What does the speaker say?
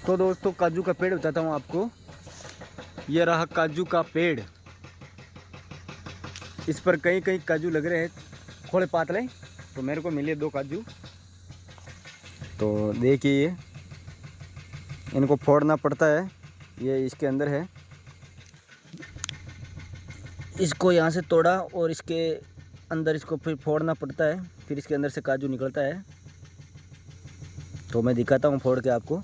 तो दोस्तों काजू का पेड़ बताता हूँ आपको। ये रहा काजू का पेड़। इस पर कई कई काजू लग रहे हैं, थोड़े पातले। तो मेरे को मिले 2 काजू। तो देखिए इनको फोड़ना पड़ता है, ये इसके अंदर है। इसको यहाँ से तोड़ा और इसके अंदर इसको फिर फोड़ना पड़ता है, फिर इसके अंदर से काजू निकलता है। तो मैं दिखाता हूँ फोड़ के आपको।